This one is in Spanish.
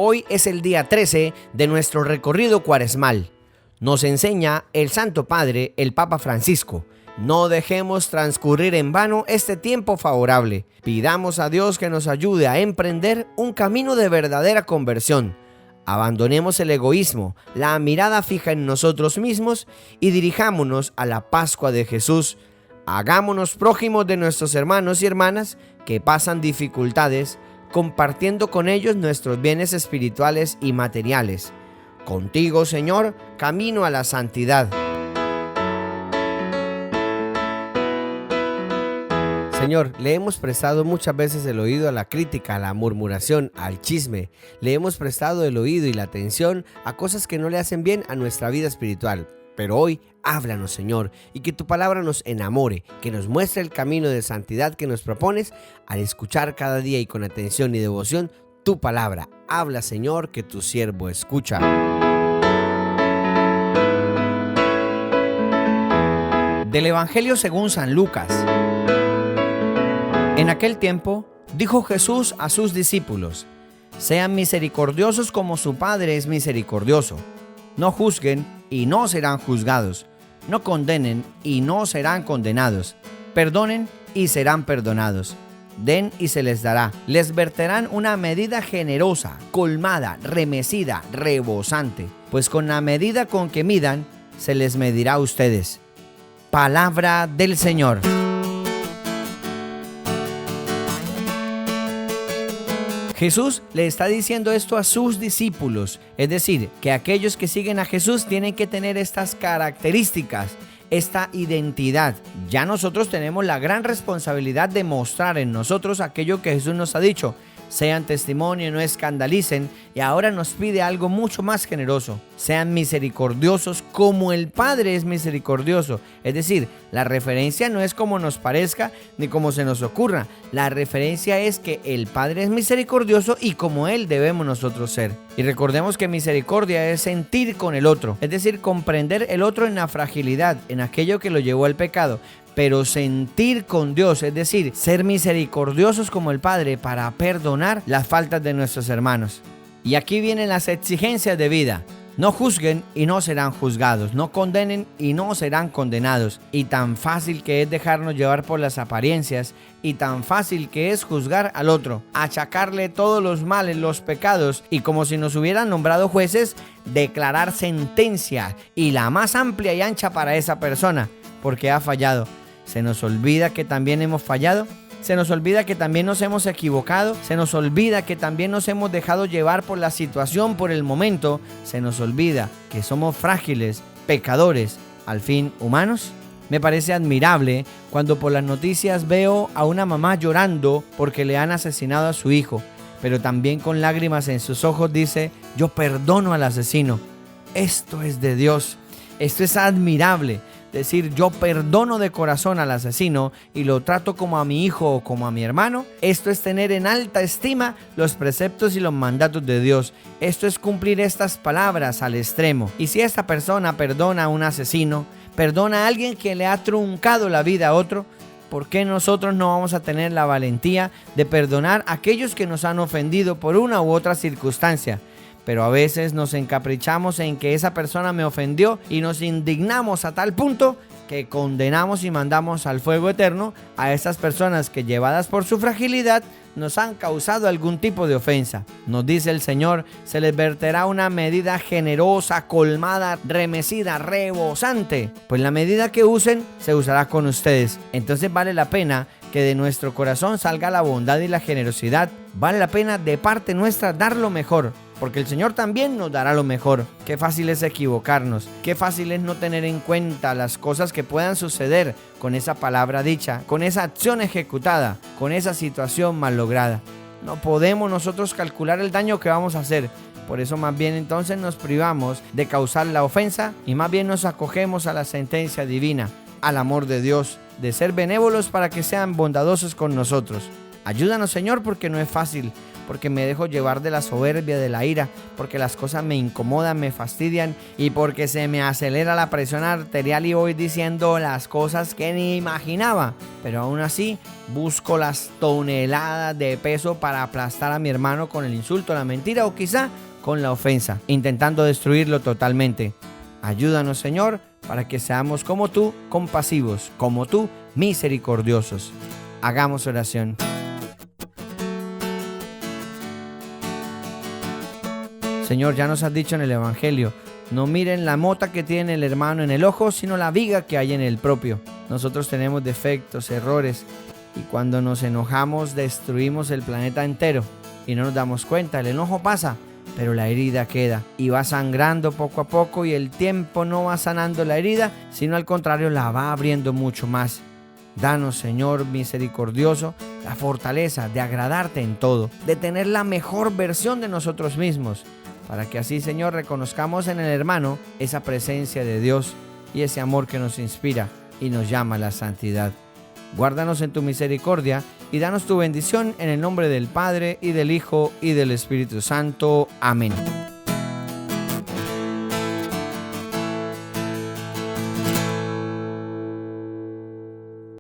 Hoy es el día 13 de nuestro recorrido cuaresmal. Nos enseña el Santo Padre, el Papa Francisco. No dejemos transcurrir en vano este tiempo favorable. Pidamos a Dios que nos ayude a emprender un camino de verdadera conversión. Abandonemos el egoísmo, la mirada fija en nosotros mismos y dirijámonos a la Pascua de Jesús. Hagámonos prójimos de nuestros hermanos y hermanas que pasan dificultades, compartiendo con ellos nuestros bienes espirituales y materiales. Contigo, Señor, camino a la santidad. Señor, le hemos prestado muchas veces el oído a la crítica, a la murmuración, al chisme. Le hemos prestado el oído y la atención a cosas que no le hacen bien a nuestra vida espiritual. Pero hoy, háblanos, Señor, y que tu palabra nos enamore, que nos muestre el camino de santidad que nos propones al escuchar cada día y con atención y devoción tu palabra. Habla, Señor, que tu siervo escucha. Del Evangelio según San Lucas. En aquel tiempo, dijo Jesús a sus discípulos: sean misericordiosos como su Padre es misericordioso. No juzguen y no serán juzgados. No condenen y no serán condenados. Perdonen y serán perdonados. Den y se les dará. Les verterán una medida generosa, colmada, remecida, rebosante. Pues con la medida con que midan, se les medirá a ustedes. Palabra del Señor. Jesús le está diciendo esto a sus discípulos, es decir, que aquellos que siguen a Jesús tienen que tener estas características, esta identidad. Ya nosotros tenemos la gran responsabilidad de mostrar en nosotros aquello que Jesús nos ha dicho. Sean testimonio, no escandalicen, y ahora nos pide algo mucho más generoso. Sean misericordiosos como el Padre es misericordioso. Es decir, la referencia no es como nos parezca ni como se nos ocurra. La referencia es que el Padre es misericordioso y como Él debemos nosotros ser. Y recordemos que misericordia es sentir con el otro, es decir, comprender el otro en la fragilidad, en aquello que lo llevó al pecado. Pero sentir con Dios, es decir, ser misericordiosos como el Padre para perdonar las faltas de nuestros hermanos. Y aquí vienen las exigencias de vida. No juzguen y no serán juzgados. No condenen y no serán condenados. Y tan fácil que es dejarnos llevar por las apariencias y tan fácil que es juzgar al otro, achacarle todos los males, los pecados y como si nos hubieran nombrado jueces, declarar sentencia y la más amplia y ancha para esa persona porque ha fallado. Se nos olvida que también hemos fallado, se nos olvida que también nos hemos equivocado, se nos olvida que también nos hemos dejado llevar por la situación, por el momento, se nos olvida que somos frágiles, pecadores, al fin humanos. Me parece admirable cuando por las noticias veo a una mamá llorando porque le han asesinado a su hijo, pero también con lágrimas en sus ojos dice: yo perdono al asesino. Esto es de Dios, esto es admirable. Decir yo perdono de corazón al asesino y lo trato como a mi hijo o como a mi hermano. Esto es tener en alta estima los preceptos y los mandatos de Dios. Esto es cumplir estas palabras al extremo. Y si esta persona perdona a un asesino, perdona a alguien que le ha truncado la vida a otro, ¿por qué nosotros no vamos a tener la valentía de perdonar a aquellos que nos han ofendido por una u otra circunstancia? Pero a veces nos encaprichamos en que esa persona me ofendió y nos indignamos a tal punto que condenamos y mandamos al fuego eterno a esas personas que, llevadas por su fragilidad, nos han causado algún tipo de ofensa. Nos dice el Señor: se les verterá una medida generosa, colmada, remecida, rebosante. Pues la medida que usen se usará con ustedes. Entonces vale la pena que de nuestro corazón salga la bondad y la generosidad. Vale la pena de parte nuestra dar lo mejor, porque el Señor también nos dará lo mejor. Qué fácil es equivocarnos, qué fácil es no tener en cuenta las cosas que puedan suceder con esa palabra dicha, con esa acción ejecutada, con esa situación mal lograda. No podemos nosotros calcular el daño que vamos a hacer. Por eso más bien entonces nos privamos de causar la ofensa y más bien nos acogemos a la sentencia divina, al amor de Dios, de ser benévolos para que sean bondadosos con nosotros. Ayúdanos, Señor, porque no es fácil, porque me dejo llevar de la soberbia, de la ira, porque las cosas me incomodan, me fastidian y porque se me acelera la presión arterial y voy diciendo las cosas que ni imaginaba. Pero aún así busco las toneladas de peso para aplastar a mi hermano con el insulto, la mentira o quizá con la ofensa, intentando destruirlo totalmente. Ayúdanos, Señor, para que seamos como tú, compasivos, como tú, misericordiosos. Hagamos oración. Señor, ya nos has dicho en el Evangelio, no miren la mota que tiene el hermano en el ojo, sino la viga que hay en el propio. Nosotros tenemos defectos, errores, y cuando nos enojamos destruimos el planeta entero y no nos damos cuenta. El enojo pasa, pero la herida queda y va sangrando poco a poco, y el tiempo no va sanando la herida, sino al contrario la va abriendo mucho más. Danos, Señor misericordioso, la fortaleza de agradarte en todo, de tener la mejor versión de nosotros mismos, para que así, Señor, reconozcamos en el hermano esa presencia de Dios y ese amor que nos inspira y nos llama a la santidad. Guárdanos en tu misericordia y danos tu bendición en el nombre del Padre, y del Hijo, y del Espíritu Santo. Amén.